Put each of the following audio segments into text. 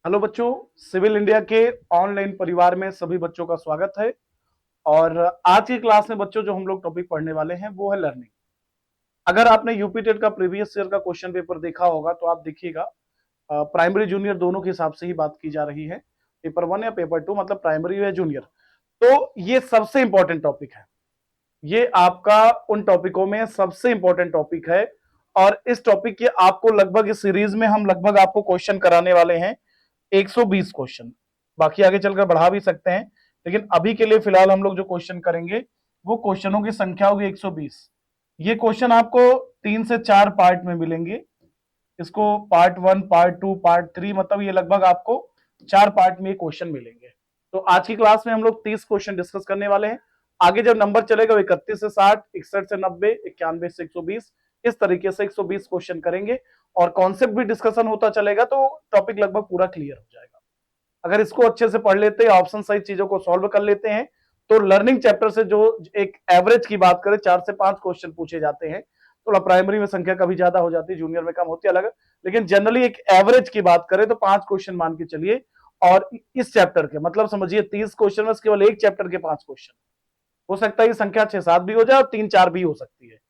Hello बच्चों, civil India के online परिवार में सभी बच्चों का स्वागत है। और आज की क्लास में बच्चों जो हम लोग टॉपिक पढ़ने वाले हैं वो है लर्निंग। अगर आपने यूपी टेट का प्रीवियस ईयर का क्वेश्चन पेपर देखा होगा तो आप देखिएगा, प्राइमरी जूनियर दोनों के हिसाब से ही बात की जा रही है। पेपर 1 या पेपर 2 मतलब प्राइमरी या जूनियर। तो ये सबसे इंपॉर्टेंट टॉपिक है। ये आपका उन टॉपिकों में सबसे इंपॉर्टेंट टॉपिक है। और इस टॉपिक के आपको लगभग इस सीरीज में हम लगभग आपको क्वेश्चन कराने वाले हैं 120 क्वेश्चन। बाकी आगे चलकर बढ़ा भी सकते हैं, लेकिन अभी के लिए फिलहाल हम लोग जो क्वेश्चन करेंगे वो क्वेश्चनों की संख्या होगी 120। ये क्वेश्चन आपको 3 से 4 पार्ट में मिलेंगे। इसको पार्ट 1, पार्ट 2, पार्ट 3 मतलब ये लगभग आपको 4 पार्ट में क्वेश्चन मिलेंगे। तो आज की क्लास में हम लोग 30 क्वेश्चन डिस्कस करने वाले हैं। आगे जब नंबर चलेगा वो 31 से 60, 61 से 90, 91 से 120, इस तरीके से 120 क्वेश्चन करेंगे। और कॉन्सेप्ट भी डिस्कशन होता चलेगा तो टॉपिक लगभग पूरा क्लियर हो जाएगा। अगर इसको अच्छे से पढ़ लेते हैं, ऑप्शन सहित चीजों को सॉल्व कर लेते हैं, तो लर्निंग चैप्टर से जो एक एवरेज की बात करें 4 से 5 क्वेश्चन पूछे जाते हैं। थोड़ा प्राइमरी में संख्या कभी ज्यादा हो जाती है, जूनियर में कम होती है, अलग। लेकिन जनरली एक एवरेज की बात करें तो 5 क्वेश्चन मान के चलिए। और इस चैप्टर के मतलब समझिए 30 क्वेश्चन में केवल एक चैप्टर के 5 क्वेश्चन। हो सकता है ये संख्या 6-7 भी हो जाए और 3-4 भी हो सकती है।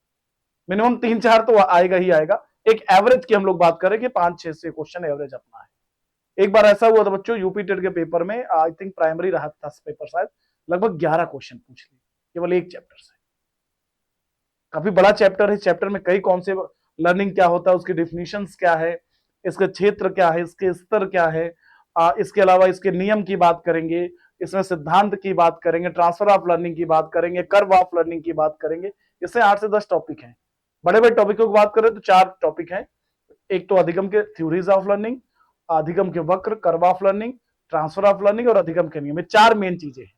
मिनिमम 3-4 तो आएगा ही आएगा। एक एवरेज की हम लोग बात करें कि 5-6 से क्वेश्चन एवरेज अपना है। एक बार ऐसा हुआ था बच्चों, यूपी टेट के पेपर में, आई थिंक प्राइमरी रहा था पेपर शायद, लगभग 11 क्वेश्चन पूछ लिए केवल एक चैप्टर से। काफी बड़ा चैप्टर है। चैप्टर में कई कॉन्सेप्ट, लर्निंग क्या होता है, उसकी डिफिनीशंस क्या है, इसका क्षेत्र क्या है, इसके स्तर क्या है, इसके अलावा इसके नियम की बात करेंगे, इसमें सिद्धांत की बात करेंगे, ट्रांसफर ऑफ लर्निंग की बात करेंगे, कर्व ऑफ लर्निंग की बात करेंगे। इससे 8 से 10 टॉपिक हैं। बड़े बड़े टॉपिकों की बात करें तो 4 टॉपिक हैं। एक तो अधिगम के थ्योरीज ऑफ लर्निंग, अधिगम के वक्र, curve of learning, transfer of learning और अधिगम के नियम। 4 मेन चीजें हैं।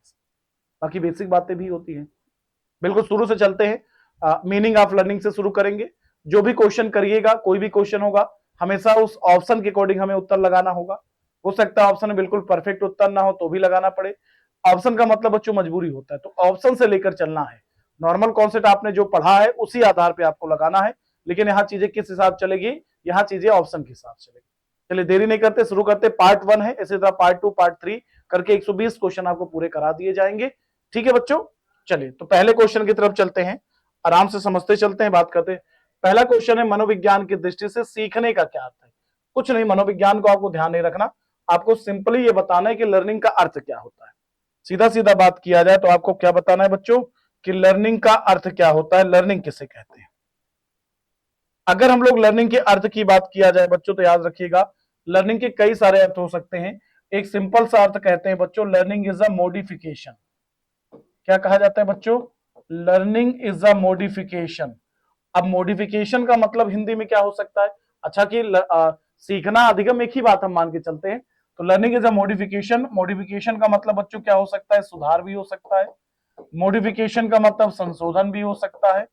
बाकी बेसिक बातें भी होती हैं। बिल्कुल शुरू से चलते हैं। मीनिंग ऑफ लर्निंग से शुरू करेंगे। जो भी क्वेश्चन करिएगा, कोई भी क्वेश्चन होगा, हमेशा उस ऑप्शन के अकॉर्डिंग हमें उत्तर लगाना होगा। हो सकता है ऑप्शन में बिल्कुल परफेक्ट उत्तर ना हो तो भी लगाना पड़े। ऑप्शन का मतलब बच्चों मजबूरी होता है, तो ऑप्शन से लेकर चलना है। नॉर्मल कॉन्सेप्ट आपने जो पढ़ा है उसी आधार पर आपको लगाना है। लेकिन यहाँ चीजें किस हिसाब चलेगी, यहाँ चीजें ऑप्शन के हिसाब से चलेगी। चलिए देरी नहीं करते, शुरू करते। पार्ट 1 है, इसी तरह पार्ट 2, पार्ट 3 करके 120 क्वेश्चन आपको पूरे करा दिए जाएंगे। ठीक है बच्चों, चलिए तो पहले क्वेश्चन की तरफ चलते हैं। आराम से समझते चलते हैं, बात करते हैं। पहला क्वेश्चन है, मनोविज्ञान की दृष्टि से सीखने का क्या अर्थ है। कुछ नहीं, मनोविज्ञान को आपको ध्यान नहीं रखना। आपको सिंपली ये बताना है कि लर्निंग का अर्थ क्या होता है। सीधा सीधा बात किया जाए तो आपको क्या बताना है बच्चों कि लर्निंग का अर्थ क्या होता है, लर्निंग किसे कहते हैं। अगर हम लोग लर्निंग के अर्थ की बात किया जाए बच्चों तो याद रखिएगा, लर्निंग के कई सारे अर्थ हो सकते हैं। एक सिंपल सा अर्थ कहते हैं बच्चों, लर्निंग इज अ मोडिफिकेशन। क्या कहा जाता है बच्चों, लर्निंग इज अ मोडिफिकेशन। अब मॉडिफिकेशन का मतलब हिंदी में क्या हो सकता है। अच्छा कि सीखना अधिगम एक ही बात हम मान के चलते हैं। तो learning is a modification. Modification का मतलब बच्चों क्या हो सकता है, सुधार भी हो सकता है। मॉडिफिकेशन का मतलब संशोधन भी हो सकता है।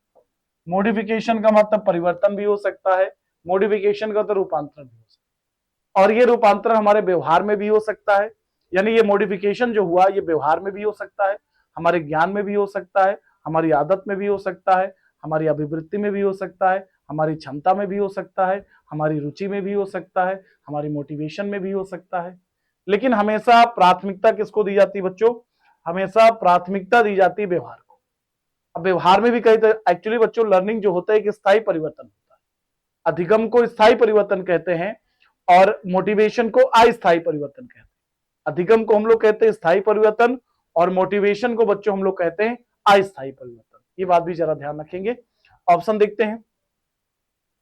मॉडिफिकेशन का मतलब परिवर्तन भी हो सकता है। मॉडिफिकेशन का तो रूपांतरण भी हो सकता है। और ये रूपांतरण हमारे व्यवहार में भी हो सकता है। यानी ये मॉडिफिकेशन जो हुआ ये व्यवहार में भी हो सकता है, हमारे ज्ञान में भी हो सकता है, हमारी आदत में भी हो सकता है, हमारी अभिवृत्ति में भी हो सकता है, हमारी क्षमता में भी हो सकता है, हमारी रुचि में भी हो सकता है, हमारी मोटिवेशन में भी हो सकता है। लेकिन हमेशा प्राथमिकता किसको दी जाती है बच्चों, हमेशा प्राथमिकता दी जाती है व्यवहार को। अब व्यवहार में भी कई एक्चुअली बच्चों लर्निंग जो होता है एक स्थायी परिवर्तन होता है। अधिगम को स्थायी परिवर्तन कहते हैं और मोटिवेशन को अस्थायी परिवर्तन कहते हैं। अधिगम को हम लोग कहते हैं स्थायी परिवर्तन और मोटिवेशन को बच्चों हम लोग कहते हैं अस्थायी परिवर्तन। ये बात भी जरा ध्यान रखेंगे। ऑप्शन देखते हैं।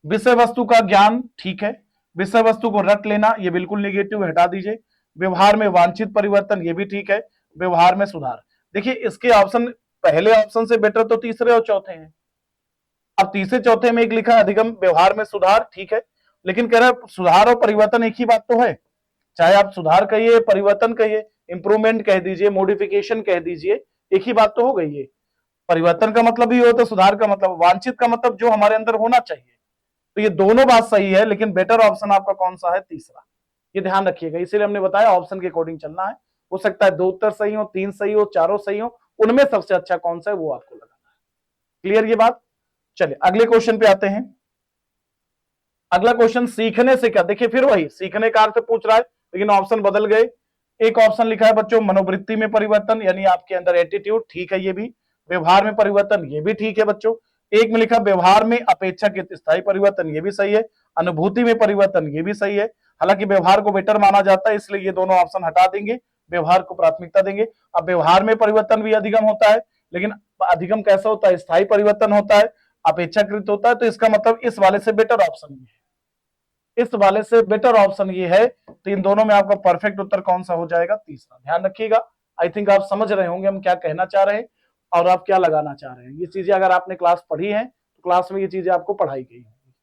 विषय वस्तु का ज्ञान, ठीक है। विषय वस्तु को रट लेना, ये बिल्कुल नेगेटिव, हटा दीजिए। व्यवहार में वांछित परिवर्तन, ये भी ठीक है। व्यवहार में सुधार, देखिए इसके ऑप्शन पहले ऑप्शन से बेटर तो तीसरे और चौथे हैं। अब तीसरे चौथे में एक लिखा है अधिगम व्यवहार में सुधार, ठीक है। लेकिन कह रहा है सुधार और परिवर्तन एक ही बात तो है। चाहे आप सुधार कहिए, परिवर्तन कहिए, इंप्रूवमेंट कह दीजिए, मॉडिफिकेशन कह दीजिए, एक ही बात तो हो गई है। परिवर्तन का मतलब ही होता है, सुधार का मतलब, वांछित का मतलब जो हमारे अंदर होना चाहिए। तो ये दोनों बात सही है, लेकिन बेटर ऑप्शन आपका कौन सा है, तीसरा। ये ध्यान रखिएगा, इसीलिए हमने बताया ऑप्शन के अकॉर्डिंग चलना है। हो सकता है 2 उत्तर सही हो, 3 सही हो, चारों सही हो, उनमें सबसे अच्छा कौन सा है वो आपको लगाना है। क्लियर ये बात। चलिए अगले क्वेश्चन पे आते हैं। अगला क्वेश्चन, सीखने से क्या, देखिए फिर वही सीखने का अर्थ पूछ रहा है। लेकिन ऑप्शन बदल गए। एक ऑप्शन लिखा है बच्चों मनोवृत्ति में परिवर्तन, यानी आपके अंदर एटीट्यूड, ठीक है ये भी। व्यवहार में परिवर्तन, ये भी ठीक है बच्चों। एक में लिखा व्यवहार में अपेक्षाकृत स्थायी परिवर्तन, ये भी सही है। अनुभूति में परिवर्तन, ये भी सही है। हालांकि व्यवहार को बेटर माना जाता है, इसलिए ये दोनों ऑप्शन हटा देंगे, व्यवहार को प्राथमिकता देंगे। अब व्यवहार में परिवर्तन भी अधिगम होता है, लेकिन अधिगम कैसा होता है, स्थायी परिवर्तन होता है, अपेक्षाकृत होता है। तो इसका मतलब इस वाले से बेटर ऑप्शन ये है, इस वाले से बेटर ऑप्शन ये है। तो इन दोनों में आपका परफेक्ट उत्तर कौन सा हो जाएगा, तीसरा। ध्यान रखिएगा। आई थिंक आप समझ रहे होंगे हम क्या कहना चाह रहे हैं और आप क्या लगाना चाह रहे हैं। ये चीजें अगर आपने क्लास पढ़ी है तो क्लास में ये चीजें आपको पढ़ाई गई होंगी।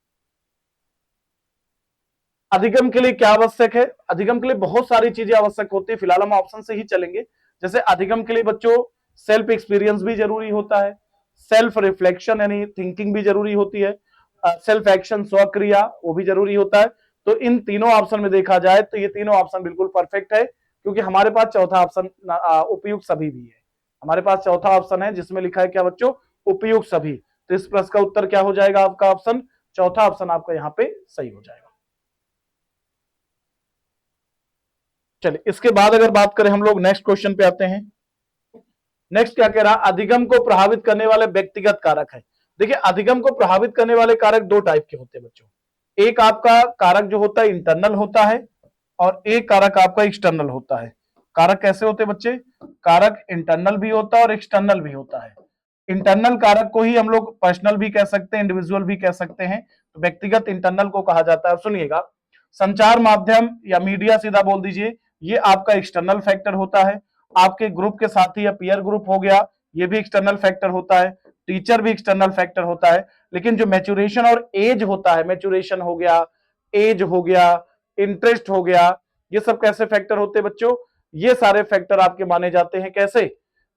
अधिगम के लिए क्या आवश्यक है, अधिगम के लिए बहुत सारी चीजें आवश्यक होती है। फिलहाल हम ऑप्शन से ही चलेंगे। जैसे अधिगम के लिए बच्चों सेल्फ एक्सपीरियंस भी जरूरी होता है, सेल्फ रिफ्लेक्शन यानी थिंकिंग भी जरूरी होती है, सेल्फ एक्शन स्वक्रिया वो भी जरूरी होता है। तो इन तीनों ऑप्शन में देखा जाए तो ये तीनों ऑप्शन बिल्कुल परफेक्ट है, क्योंकि हमारे पास चौथा ऑप्शन उपयुक्त सभी भी है। हमारे पास चौथा ऑप्शन है जिसमें लिखा है क्या बच्चों, उपयुक्त सभी। तो इस प्रश्न का उत्तर क्या हो जाएगा, आपका ऑप्शन चौथा ऑप्शन आपका यहाँ पे सही हो जाएगा। चलिए इसके बाद अगर बात करें हम लोग नेक्स्ट क्वेश्चन पे आते हैं। नेक्स्ट क्या कह रहा, अधिगम को प्रभावित करने वाले व्यक्तिगत कारक है। देखिए अधिगम को प्रभावित करने वाले कारक दो टाइप के होते हैं बच्चों। एक आपका कारक जो होता है इंटरनल होता है, और एक कारक आपका एक्सटर्नल होता है। कारक कैसे होते हैं बच्चे, कारक इंटरनल भी होता है और एक्सटर्नल भी होता है। इंटरनल कारक को ही हम लोग पर्सनल भी कह सकते हैं, इंडिविजुअल भी कह सकते हैं। तो व्यक्तिगत इंटरनल को कहा जाता है। सुनिएगा, संचार माध्यम या मीडिया सीधा बोल दीजिए, ये आपका एक्सटर्नल फैक्टर होता है। आपके ग्रुप के साथी या पीयर ग्रुप हो गया, ये भी एक्सटर्नल फैक्टर होता है। टीचर भी एक्सटर्नल फैक्टर होता है। लेकिन जो मैच्योरेशन और एज होता है, मैच्योरेशन हो गया, एज हो गया, इंटरेस्ट हो गया, ये सब कैसे फैक्टर होते हैं बच्चों, ये सारे फैक्टर आपके माने जाते हैं कैसे,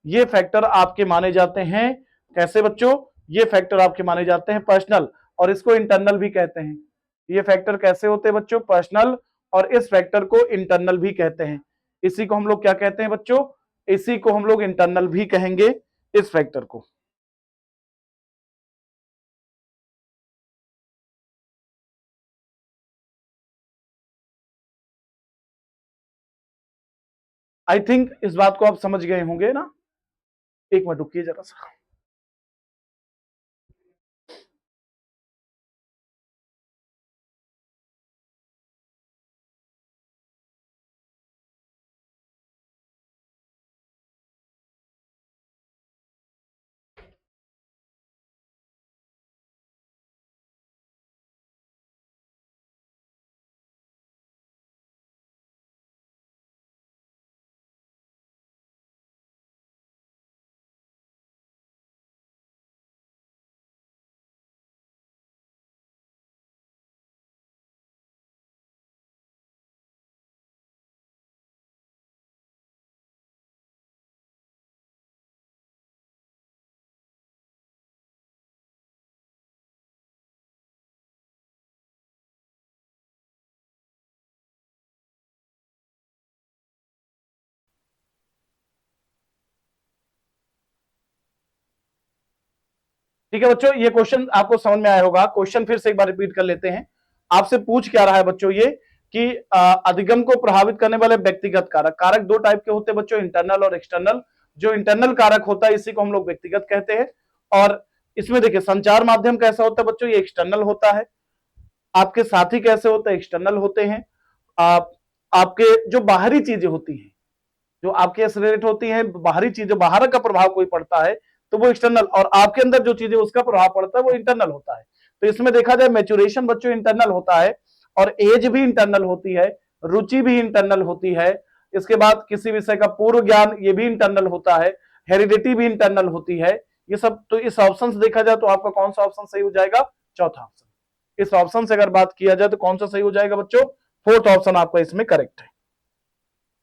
ये फैक्टर आपके माने जाते हैं कैसे बच्चों, ये फैक्टर आपके माने जाते हैं पर्सनल, और इसको इंटरनल भी कहते हैं। ये फैक्टर कैसे होते हैं बच्चों, पर्सनल, और इस फैक्टर को इंटरनल भी कहते हैं। इसी को हम लोग क्या कहते हैं बच्चों, इसी को हम लोग इंटरनल भी कहेंगे, इस फैक्टर को। आई थिंक इस बात को आप समझ गए होंगे ना। एक मिनट रुकिए जरा सा। ठीक है बच्चों, ये क्वेश्चन आपको समझ में आया होगा। क्वेश्चन फिर से एक बार रिपीट कर लेते हैं। आपसे पूछ क्या रहा है बच्चों, ये कि अधिगम को प्रभावित करने वाले व्यक्तिगत कारक, कारक दो टाइप के होते हैं बच्चों, इंटरनल और एक्सटर्नल। जो इंटरनल कारक होता है इसी को हम लोग व्यक्तिगत कहते हैं। और इसमें देखिए संचार माध्यम कैसा होता है बच्चों, ये एक्सटर्नल होता है। आपके साथी कैसे होते हैं, एक्सटर्नल होते हैं। आप आपके जो बाहरी चीजें होती हैं, जो आपके रिलेट होती है, बाहरी चीजें, बाहर का प्रभाव कोई पड़ता है तो वो एक्सटर्नल, और आपके अंदर जो चीजें उसका प्रभाव पड़ता है वो इंटरनल होता है। तो इसमें देखा जाए मैच्योरेशन बच्चों इंटरनल होता है, और एज भी इंटरनल होती है, रुचि भी इंटरनल होती है। इसके बाद किसी विषय का पूर्व ज्ञान, ये भी इंटरनल होता है। हेरिडिटी भी इंटरनल होती है। ये सब तो इस ऑप्शन से देखा जाए तो आपका कौन सा ऑप्शन सही हो जाएगा, चौथा ऑप्शन। इस ऑप्शन से अगर बात किया जाए तो कौन सा सही हो जाएगा बच्चों, फोर्थ ऑप्शन आपका इसमें करेक्ट है।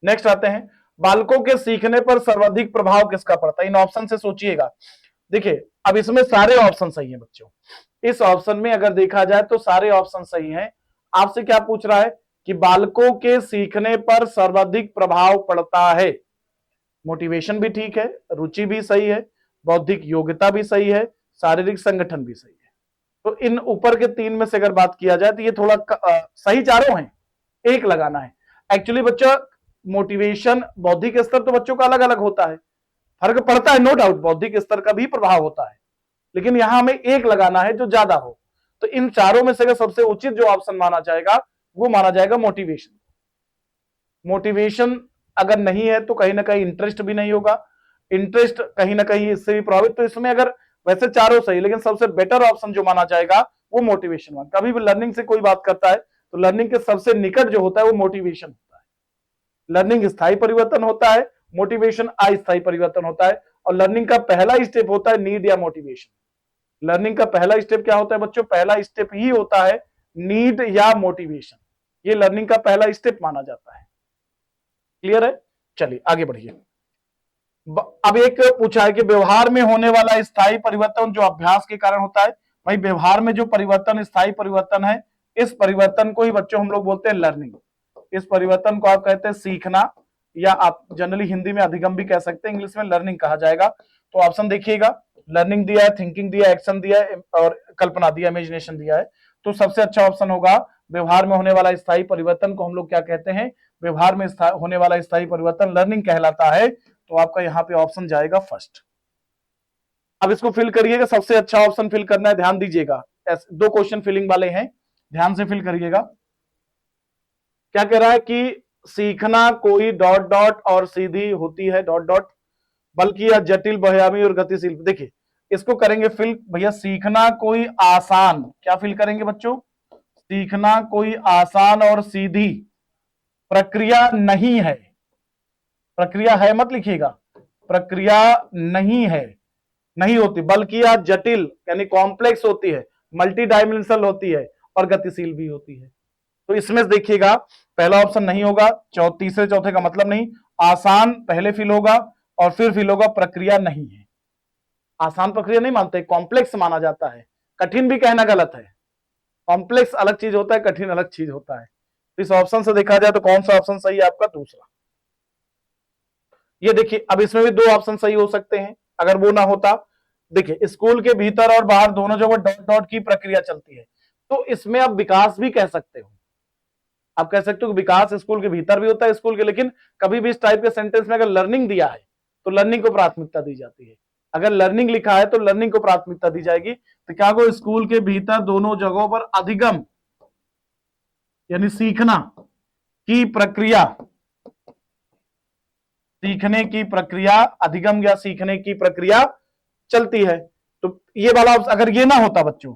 नेक्स्ट आते हैं, बालकों के सीखने पर सर्वाधिक प्रभाव किसका पड़ता है। इन ऑप्शन से सोचिएगा। देखिए अब इसमें सारे ऑप्शन सही हैं बच्चों, इस ऑप्शन में अगर देखा जाए तो सारे ऑप्शन सही हैं। आपसे क्या पूछ रहा है कि बालकों के सीखने पर सर्वाधिक प्रभाव पड़ता है। मोटिवेशन भी ठीक है, रुचि भी सही है, बौद्धिक योग्यता भी सही है, शारीरिक संगठन भी सही है। तो इन ऊपर के तीन में से अगर बात किया जाए तो ये थोड़ा सही चारों हैं, एक लगाना है। एक्चुअली बच्चा मोटिवेशन, बौद्धिक स्तर तो बच्चों का अलग अलग होता है, फर्क पड़ता है नो डाउट, बौद्धिक स्तर का भी प्रभाव होता है, लेकिन यहां हमें एक लगाना है जो ज्यादा हो। तो इन चारों में से अगर सबसे उचित जो ऑप्शन माना जाएगा वो माना जाएगा मोटिवेशन। मोटिवेशन अगर नहीं है तो कहीं ना कहीं इंटरेस्ट भी नहीं होगा, इंटरेस्ट कहीं ना कहीं इससे भी प्रभावित। तो इसमें अगर वैसे चारों सही, लेकिन सबसे बेटर ऑप्शन जो माना जाएगा वो मोटिवेशन वन। कभी भी लर्निंग से कोई बात करता है तो लर्निंग के सबसे निकट जो होता है वो मोटिवेशन होता है। लर्निंग स्थायी परिवर्तन होता है, मोटिवेशन अस्थायी परिवर्तन होता है। और लर्निंग का पहला स्टेप होता है नीड या मोटिवेशन। लर्निंग का पहला स्टेप क्या होता है बच्चों? पहला स्टेप ही होता है नीड या मोटिवेशन। ये लर्निंग का पहला स्टेप माना जाता है। क्लियर है? चलिए आगे बढ़िए। अब एक पूछा है कि व्यवहार में होने वाला स्थायी परिवर्तन जो अभ्यास के कारण होता है। भाई व्यवहार में जो परिवर्तन स्थायी परिवर्तन है, इस परिवर्तन को ही बच्चों हम लोग बोलते हैं लर्निंग। इस परिवर्तन को आप कहते हैं सीखना, या आप जनरली हिंदी में अधिगम भी कह सकते हैं, इंग्लिश में लर्निंग कहा जाएगा। तो ऑप्शन देखिएगा, लर्निंग दिया है, थिंकिंग दिया है, एक्शन दिया है और कल्पना दिया, इमेजिनेशन दिया है। तो सबसे अच्छा ऑप्शन होगा व्यवहार में होने वाला स्थायी परिवर्तन को हम लोग क्या कहते हैं? व्यवहार में होने वाला स्थायी परिवर्तन लर्निंग कहलाता है। तो आपका यहां पे ऑप्शन जाएगा फर्स्ट। अब इसको फिल करिएगा, सबसे अच्छा ऑप्शन फिल करना है, ध्यान दीजिएगा। दो क्वेश्चन फिलिंग वाले हैं, ध्यान से फिल करिएगा। क्या कह रहा है कि सीखना कोई डॉट डॉट और सीधी होती है डॉट डॉट, बल्कि यह जटिल, बहुआयामी और गतिशील। देखिए इसको करेंगे फिल भैया, सीखना कोई आसान, क्या फिल करेंगे बच्चों? सीखना कोई आसान और सीधी प्रक्रिया नहीं है। प्रक्रिया है मत लिखिएगा, प्रक्रिया नहीं है, नहीं होती, बल्कि यह जटिल यानी कॉम्प्लेक्स होती है, मल्टी डायमेंशनल होती है और गतिशील भी होती है। तो इसमें देखिएगा पहला ऑप्शन नहीं होगा, तीसरे चौथे का मतलब नहीं। आसान पहले फिल होगा और फिर फिल होगा प्रक्रिया नहीं है। आसान प्रक्रिया नहीं मानते, कॉम्प्लेक्स माना जाता है। कठिन भी कहना गलत है, कॉम्प्लेक्स अलग चीज होता है, कठिन अलग चीज होता है। तो इस ऑप्शन से देखा जाए तो कौन सा ऑप्शन सही है आपका? दूसरा। ये देखिए अब इसमें भी दो ऑप्शन सही हो सकते हैं। अगर वो ना होता, देखिए स्कूल के भीतर और बाहर दोनों जगह डॉट डॉट की प्रक्रिया चलती है, तो इसमें आप विकास भी कह सकते हो। आप कह सकते हो कि विकास स्कूल के भीतर भी होता है स्कूल के, लेकिन कभी भी इस टाइप के सेंटेंस में अगर लर्निंग दिया है तो लर्निंग को प्राथमिकता दी जाती है। अगर लर्निंग लिखा है तो लर्निंग को प्राथमिकता दी जाएगी। तो क्या को स्कूल के भीतर दोनों जगहों पर अधिगम यानी सीखना की प्रक्रिया, सीखने की प्रक्रिया, अधिगम या सीखने की प्रक्रिया चलती है। तो ये वाला अगर ये ना होता बच्चों,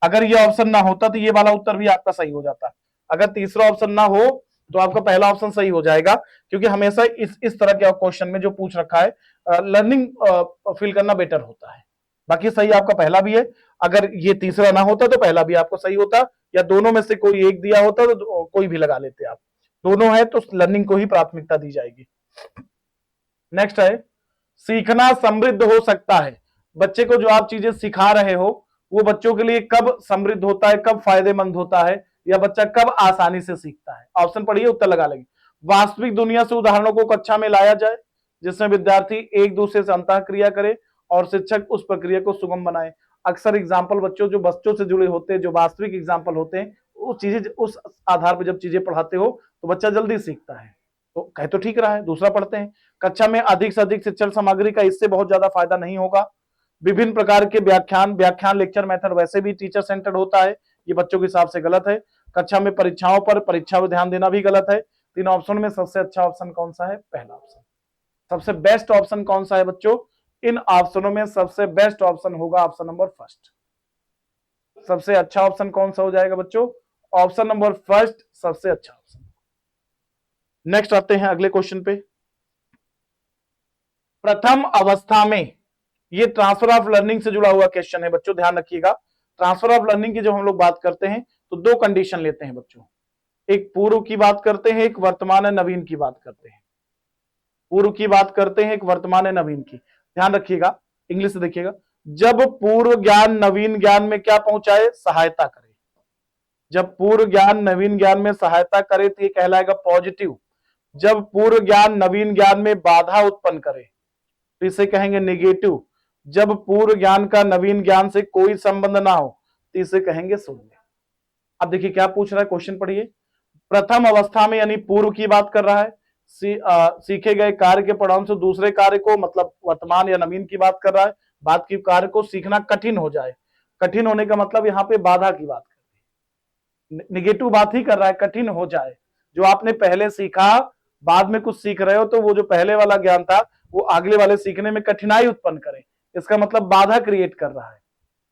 अगर ये ऑप्शन ना होता तो ये वाला उत्तर भी आपका सही हो जाता। अगर तीसरा ऑप्शन ना हो तो आपका पहला ऑप्शन सही हो जाएगा, क्योंकि हमेशा इस तरह के क्वेश्चन में जो पूछ रखा है लर्निंग फील करना बेटर होता है। बाकी सही आपका पहला भी है। अगर ये तीसरा ना होता तो पहला भी आपको सही होता, या दोनों में से कोई एक दिया होता तो कोई भी लगा लेते आप। दोनों है तो लर्निंग को ही प्राथमिकता दी जाएगी। नेक्स्ट है, सीखना समृद्ध हो सकता है। बच्चे को जो आप चीजें सिखा रहे हो वो बच्चों के लिए कब समृद्ध होता है, कब फायदेमंद होता है, या बच्चा कब आसानी से सीखता है? ऑप्शन पढ़िए, उत्तर लगा लेंगे। वास्तविक दुनिया से उदाहरणों को कक्षा में लाया जाए जिसमें विद्यार्थी एक दूसरे से अंतः क्रिया करे और शिक्षक उस प्रक्रिया को सुगम बनाए। अक्सर एग्जाम्पल बच्चों जो बच्चों से जुड़े होते हैं, जो वास्तविक एग्जाम्पल होते हैं, वो चीजें उस आधार पर जब चीजें पढ़ाते हो तो बच्चा जल्दी सीखता है। तो कह तो ठीक रहा है। दूसरा पढ़ते हैं, कक्षा में अधिक से अधिक शिक्षण सामग्री का इससे बहुत ज्यादा फायदा नहीं होगा। विभिन्न प्रकार के व्याख्यान लेक्चर मेथड वैसे भी टीचर सेंटर्ड होता है, ये बच्चों के हिसाब से गलत है। कक्षा में परीक्षाओं पर ध्यान देना भी गलत है। तीन ऑप्शन में सबसे अच्छा ऑप्शन कौन सा है? पहला ऑप्शन। सबसे बेस्ट ऑप्शन कौन सा है बच्चों? इन ऑप्शनों में सबसे बेस्ट ऑप्शन होगा ऑप्शन नंबर फर्स्ट। सबसे अच्छा ऑप्शन कौन सा हो जाएगा बच्चों? ऑप्शन नंबर फर्स्ट सबसे अच्छा ऑप्शन। नेक्स्ट आते हैं अगले क्वेश्चन पे। प्रथम अवस्था में, ये ट्रांसफर ऑफ लर्निंग से जुड़ा हुआ क्वेश्चन है बच्चों, ध्यान रखिएगा। ट्रांसफर ऑफ लर्निंग की जब हम लोग बात करते हैं तो दो कंडीशन लेते हैं बच्चों, एक पूर्व की बात करते हैं, एक वर्तमान नवीन की बात करते हैं। पूर्व की बात करते हैं, एक वर्तमान नवीन की। ध्यान रखिएगा, इंग्लिश से देखिएगा। जब पूर्व ज्ञान नवीन ज्ञान में क्या पहुंचाए? सहायता करे। जब पूर्व ज्ञान नवीन ज्ञान में सहायता करे तो ये कहलाएगा पॉजिटिव। जब पूर्व ज्ञान नवीन ज्ञान में बाधा उत्पन्न करे तो इसे कहेंगे नेगेटिव। जब पूर्व ज्ञान का नवीन ज्ञान से कोई संबंध ना हो तो इसे कहेंगे शून्य। अब देखिए क्या पूछ रहा है, क्वेश्चन पढ़िए। प्रथम अवस्था में यानी पूर्व की बात कर रहा है। सीखे गए कार्य के परिणाम से दूसरे कार्य को, मतलब वर्तमान या नवीन की बात कर रहा है। बात की कार्य को सीखना कठिन हो जाए। कठिन होने का मतलब यहाँ पे बाधा की बात कर रही है, निगेटिव बात ही कर रहा है, कठिन हो जाए। जो आपने पहले सीखा, बाद में कुछ सीख रहे हो तो वो जो पहले वाला ज्ञान था वो अगले वाले सीखने में कठिनाई उत्पन्न करे, इसका मतलब बाधा क्रिएट कर रहा है।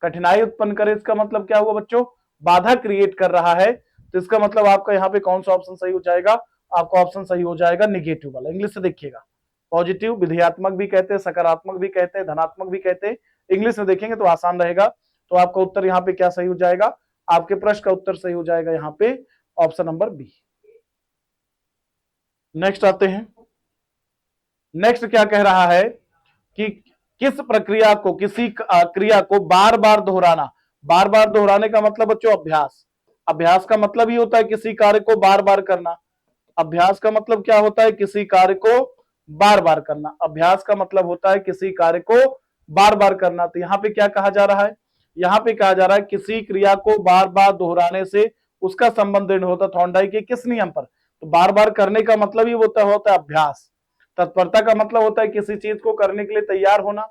कठिनाई उत्पन्न करे इसका मतलब क्या हुआ बच्चों, बाधा क्रिएट कर रहा है। तो इसका मतलब आपका यहाँ पे कौन सा ऑप्शन सही हो जाएगा, आपका ऑप्शन सही हो जाएगा निगेटिव वाला। इंग्लिश से देखिएगा, पॉजिटिव विधेयात्मक भी कहते हैं, सकारात्मक भी कहते हैं, धनात्मक भी कहते हैं। इंग्लिश में देखेंगे तो आसान रहेगा। तो आपका उत्तर यहाँ पे क्या सही हो जाएगा, आपके प्रश्न का उत्तर सही हो जाएगा यहाँ पे ऑप्शन नंबर बी। नेक्स्ट आते हैं। नेक्स्ट क्या कह रहा है कि किस प्रक्रिया को, किसी क्रिया को बार बार दोहराना। बार बार दोहराने का मतलब बच्चों अभ्यास। अभ्यास का मतलब ही होता है किसी कार्य को बार बार करना। अभ्यास का मतलब क्या होता है, किसी कार्य को बार बार करना। अभ्यास का मतलब होता है किसी कार्य को बार बार करना। तो यहाँ पे क्या कहा जा रहा है, यहाँ पे कहा जा रहा है किसी क्रिया को बार बार दोहराने से उसका संबंध होता है थॉर्नडाइक के किस नियम पर। तो बार बार करने का मतलब ही होता है अभ्यास। तत्परता का मतलब होता है किसी चीज को करने के लिए तैयार होना।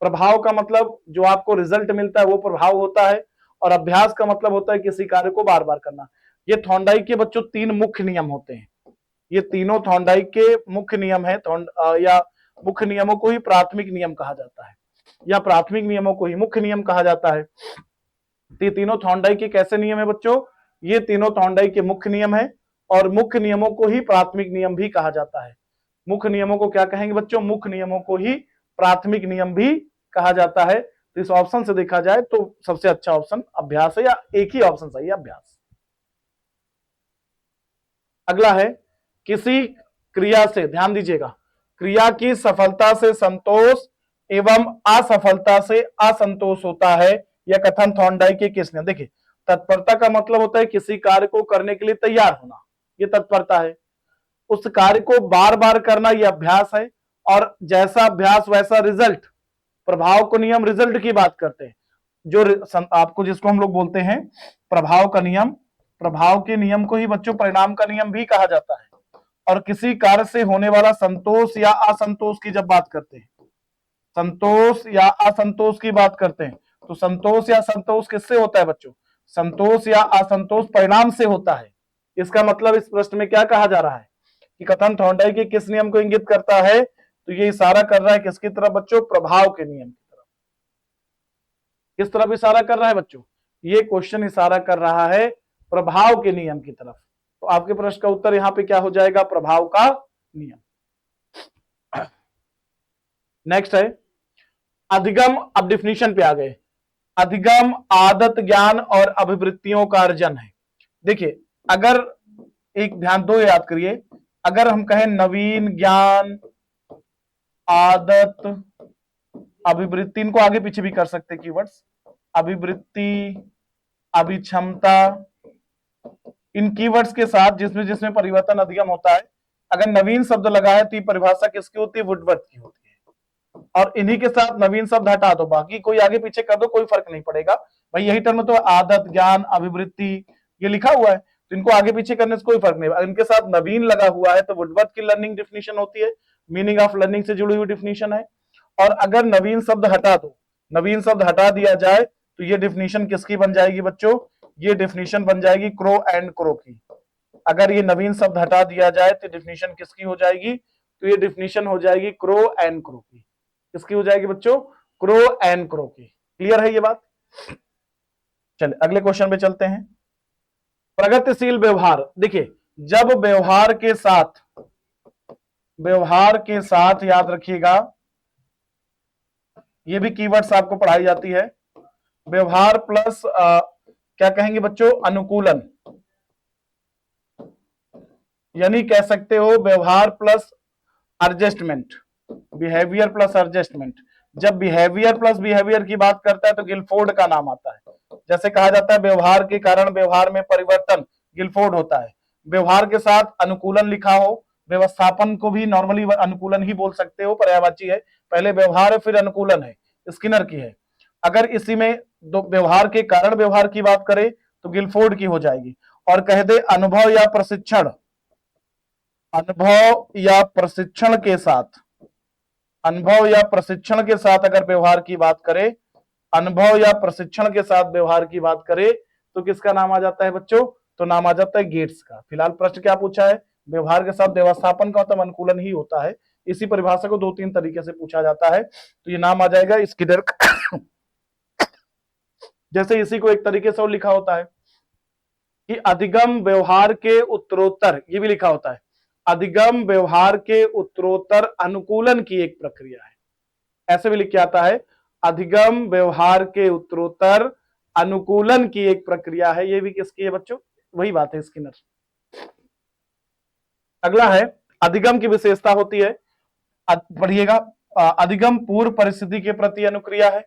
प्रभाव का मतलब जो आपको रिजल्ट मिलता है वो प्रभाव होता है। और अभ्यास का मतलब होता है किसी कार्य को बार बार करना। ये थॉर्नडाइक के बच्चों 3 मुख्य नियम होते हैं। ये तीनों थॉर्नडाइक के मुख्य नियम है, या मुख्य नियमों को ही प्राथमिक नियम कहा जाता है, या प्राथमिक नियमों को ही मुख्य नियम कहा जाता है। ये तीनों थॉर्नडाइक के कैसे नियम है बच्चों, ये तीनों थॉर्नडाइक के मुख्य नियम है। और मुख्य नियमों को ही प्राथमिक नियम भी कहा जाता है। मुख्य नियमों को क्या कहेंगे बच्चों, मुख्य नियमों को ही प्राथमिक नियम भी कहा जाता है। तो इस ऑप्शन से देखा जाए तो सबसे अच्छा ऑप्शन अभ्यास है, या एक ही ऑप्शन सही है, अभ्यास। अगला है किसी क्रिया से, ध्यान दीजिएगा, क्रिया की सफलता से संतोष एवं असफलता से असंतोष होता है, यह कथन थॉर्नडाइक के किसने। देखिए, तत्परता का मतलब होता है किसी कार्य को करने के लिए तैयार होना, यह तत्परता है। उस कार्य को बार बार करना, यह अभ्यास है। और जैसा अभ्यास वैसा रिजल्ट, प्रभाव को नियम रिजल्ट की बात करते हैं। जो आपको, जिसको हम लोग बोलते हैं प्रभाव का नियम, प्रभाव के नियम को ही बच्चों परिणाम का नियम भी कहा जाता है। और किसी कार्य से होने वाला संतोष या असंतोष की जब बात करते हैं, संतोष या असंतोष की बात करते हैं, तो संतोष या संतोष किससे होता है बच्चों, संतोष या असंतोष परिणाम से होता है। इसका मतलब इस प्रश्न में क्या कहा जा रहा है कि कथन थॉर्नडाइक के किस नियम को इंगित करता है, तो ये इशारा कर रहा है किसकी तरफ बच्चों, प्रभाव के नियम की तरफ। किस तरफ इशारा कर रहा है बच्चों, ये क्वेश्चन इशारा कर रहा है प्रभाव के नियम की तरफ। तो आपके प्रश्न का उत्तर यहां पे क्या हो जाएगा, प्रभाव का नियम। नेक्स्ट है अधिगम। अब डिफिनीशन पे आ गए। अधिगम आदत, ज्ञान और अभिवृत्तियों का अर्जन है। देखिए, अगर एक ध्यान दो, याद करिए, अगर हम कहें नवीन ज्ञान, आदत, अभिवृत्ति, इनको आगे पीछे भी कर सकते कीवर्ड्स, अभिवृत्ति, अभिक्षमता, इन कीवर्ड्स के साथ जिसमें जिसमें परिवर्तन अधिगम होता है, अगर नवीन शब्द लगा है तो ये परिभाषा किसकी होती है, वुडवर्थ की होती है। और इन्हीं के साथ नवीन शब्द हटा दो, बाकी कोई आगे पीछे कर दो, कोई फर्क नहीं पड़ेगा भाई, यही टर्म तो आदत, ज्ञान, अभिवृत्ति, ये लिखा हुआ है, तो इनको आगे पीछे करने से कोई फर्क नहीं। अगर इनके साथ नवीन लगा हुआ है तो वुडवर्थ की लर्निंग डिफिनीशन होती है, मीनिंग ऑफ लर्निंग से जुड़ी हुई डिफिनीशन है। और अगर नवीन शब्द हटा दो, नवीन शब्द हटा दिया जाए तो ये डिफिनीशन किसकी बन जाएगी बच्चों, ये डिफिनीशन बन जाएगी क्रो एंड क्रो की। अगर ये नवीन शब्द हटा दिया जाए तो डिफिनीशन किसकी हो जाएगी, तो ये डिफिनीशन हो जाएगी क्रो एंड क्रो की। किसकी हो जाएगी बच्चों, क्रो एंड क्रो की। क्लियर है ये बात। चलिए अगले क्वेश्चन पे चलते हैं। प्रगतिशील व्यवहार। देखिए, जब व्यवहार के साथ याद रखिएगा, ये भी कीवर्ड्स आपको पढ़ाई जाती है, व्यवहार प्लस क्या कहेंगे बच्चों, अनुकूलन, यानी कह सकते हो व्यवहार plus adjustment, behaviour plus adjustment. जब बिहेवियर प्लस बिहेवियर की बात करता है तो गिलफोर्ड का नाम आता है। जैसे कहा जाता है व्यवहार के कारण व्यवहार में परिवर्तन, गिलफोर्ड होता है। व्यवहार के साथ अनुकूलन लिखा हो, व्यवस्थापन को भी नॉर्मली अनुकूलन ही बोल सकते हो, पर्यायवाची है, पहले व्यवहार है फिर अनुकूलन है, स्किनर की है। अगर इसी में दो व्यवहार के कारण व्यवहार की बात करें तो गिलफोर्ड की हो जाएगी। और कह दे अनुभव या प्रशिक्षण, अनुभव या प्रशिक्षण के साथ, अनुभव या प्रशिक्षण के साथ अगर व्यवहार की बात करें, अनुभव या प्रशिक्षण के साथ व्यवहार की बात करें तो किसका नाम आ जाता है बच्चों? तो नाम आ जाता है गेट्स का। फिलहाल प्रश्न क्या पूछा है? व्यवहार के साथ व्यवस्थापन का मतलब अनुकूलन ही होता है। इसी परिभाषा को 2-3 तरीके से पूछा जाता है, तो ये नाम आ जाएगा स्किनर का। जैसे इसी को एक तरीके से और लिखा होता है कि अधिगम व्यवहार के उत्तरोत्तर, ये भी लिखा होता है, अधिगम व्यवहार के उत्तरोत्तर अनुकूलन की एक प्रक्रिया है, ऐसे भी लिख के आता है, अधिगम व्यवहार के उत्तरोत्तर अनुकूलन की एक प्रक्रिया है। ये भी किसकी है बच्चों? वही बात है, स्किनर। अगला है अधिगम की विशेषता होती है, पढ़िएगा, अधिगम पूर्व परिस्थिति के प्रति अनुक्रिया है,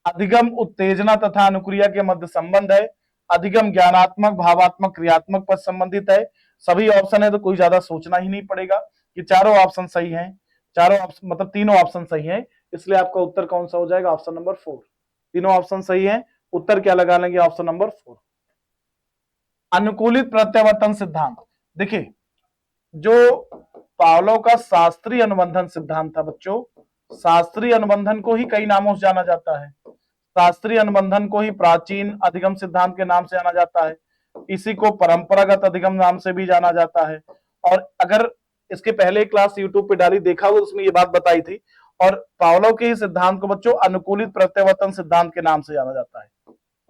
अधिगम उत्तेजना तथा अनुक्रिया के मध्य संबंध है, अधिगम ज्ञानात्मक भावात्मक क्रियात्मक पर संबंधित है। सभी ऑप्शन है तो कोई ज्यादा सोचना ही नहीं पड़ेगा कि चारों ऑप्शन सही हैं, चारों ऑप्शन मतलब तीनों ऑप्शन सही हैं, इसलिए आपका उत्तर कौन सा हो जाएगा? Option number 4। तीनों ऑप्शन सही हैं, उत्तर क्या लगा लेंगे? Option number 4। अनुकूलित प्रत्यावर्तन सिद्धांत, देखिए जो पावलोव का शास्त्रीय अनुबंधन सिद्धांत था बच्चों, शास्त्रीय अनुबंधन को ही कई नामों से जाना जाता है, शास्त्रीय अनुबंधन को ही प्राचीन अधिगम सिद्धांत के नाम से जाना जाता है, इसी को परंपरागत अधिगम नाम से भी जाना जाता है। और अगर इसके पहले क्लास यूट्यूब पे डाली देखा हो, उसमें ये बात बताई थी। और पावलोव के ही सिद्धांत को बच्चों अनुकूलित प्रत्यावर्तन सिद्धांत के नाम से जाना जाता है।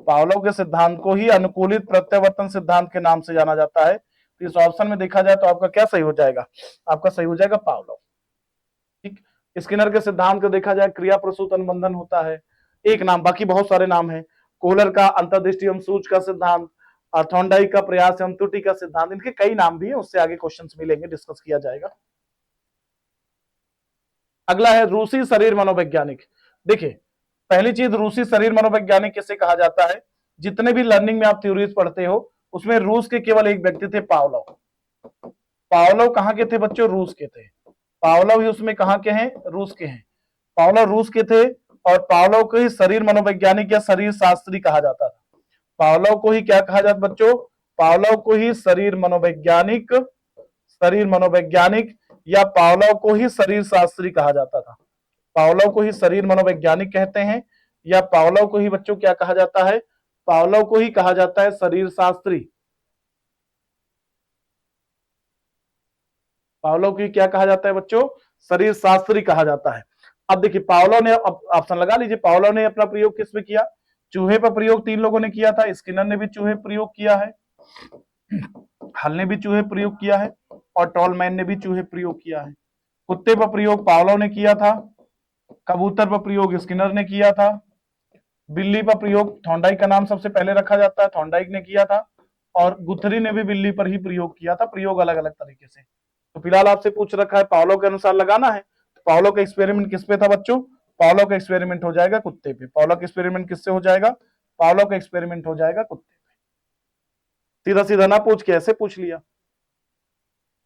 पावलोव के सिद्धांत को ही अनुकूलित प्रत्यावर्तन सिद्धांत के नाम से जाना जाता है। तो इस ऑप्शन में देखा जाए तो आपका क्या सही हो जाएगा? आपका सही हो जाएगा पावलोव। ठीक, स्किनर के सिद्धांत को देखा जाए क्रिया प्रसूत अनुबंधन होता है, एक नाम, बाकी बहुत सारे नाम है। कोहलर का अंतर्दृष्टि एवं सूच का सिद्धांत, थॉर्नडाइक का प्रयास एवं त्रुटि का सिद्धांत, इनके कई नाम भी है, उससे आगे क्वेश्चंस मिलेंगे, डिस्कस किया जाएगा। अगला है रूसी शरीर मनोवैज्ञानिक। देखिए पहली चीज, रूसी शरीर मनोवैज्ञानिक किसे कहा जाता है? जितने भी लर्निंग में आप थ्योरीज पढ़ते हो उसमें रूस के केवल एक व्यक्ति थे, पावलोव। पावलोव कहाँ के थे बच्चों? रूस के थे। पावलोव ही उसमें कहाँ के हैं? रूस के हैं। पावलोव रूस के थे और पावलोव को ही शरीर मनोवैज्ञानिक या शरीर शास्त्री कहा जाता था। पावलोव को ही क्या कहा जाता बच्चों? पावलोव को ही शरीर मनोवैज्ञानिक, शरीर मनोवैज्ञानिक या पावलोव को ही शरीर शास्त्री कहा जाता था। पावलोव को ही शरीर मनोवैज्ञानिक कहते हैं या पावलोव को ही बच्चों क्या कहा जाता है? पावलोव को ही कहा जाता है शरीर शास्त्री। पावलोव को क्या कहा जाता है बच्चों? शरीर शास्त्री कहा जाता है। अब देखिए पावलोव ने, अब ऑप्शन लगा लीजिए, पावलोव ने अपना प्रयोग किस पे किया? चूहे पर प्रयोग 3 लोगों ने किया था, स्किनर ने भी चूहे प्रयोग किया है, हल ने भी चूहे प्रयोग किया है और टॉलमैन ने भी चूहे प्रयोग किया है। कुत्ते पर प्रयोग पावलोव ने किया था, कबूतर पर प्रयोग स्किनर ने किया था, बिल्ली पर प्रयोग थॉर्नडाइक का नाम सबसे पहले रखा जाता है, थॉर्नडाइक ने किया था, और गुथरी ने भी बिल्ली पर ही प्रयोग किया था, प्रयोग अलग अलग तरीके से। तो फिलहाल आपसे पूछ रखा है पावलोव के अनुसार लगाना है, तो पावलोव का एक्सपेरिमेंट किस पे था बच्चों? पावलोव का एक्सपेरिमेंट हो जाएगा कुत्ते पे। पावलोव का एक्सपेरिमेंट किससे हो जाएगा? पावलोव का एक्सपेरिमेंट हो जाएगा कुत्ते पे। सीधा सीधा ना पूछ के ऐसे पूछ लिया।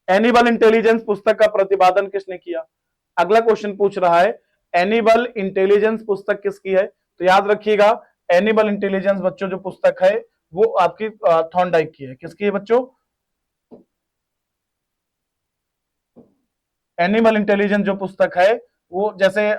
एनिमल इंटेलिजेंस पुस्तक का प्रतिपादन किसने किया? अगला क्वेश्चन पूछ रहा है एनिमल इंटेलिजेंस पुस्तक किसकी है? तो याद रखिएगा एनिमल इंटेलिजेंस बच्चों जो पुस्तक है वो आपकी थॉर्नडाइक की है। किसकी है बच्चों? एनिमल इंटेलिजेंस जो पुस्तक है वो, जैसे